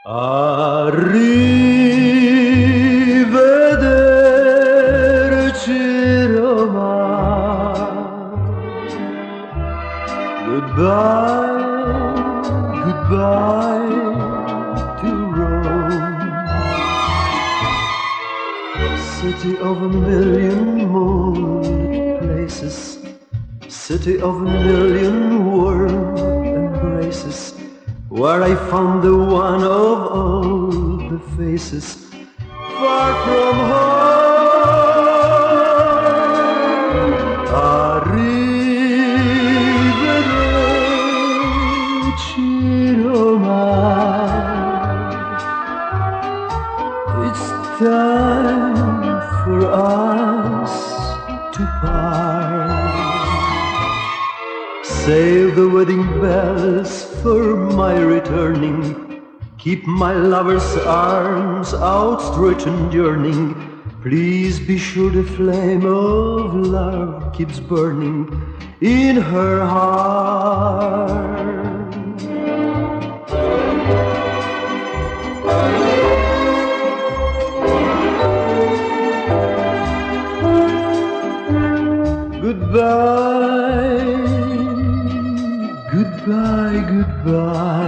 Arrivederci Roma. Goodbye, goodbye to Rome. City of a million moonlit places, city of a million warm embraces, where I found the one of all the faces, far from home. Arrivederci Roma. It's time for us to part. Save the wedding bells for my returning. Keep my lover's arms outstretched and yearning. Please be sure the flame of love keeps burning in her heart. Goodbye, goodbye, goodbye.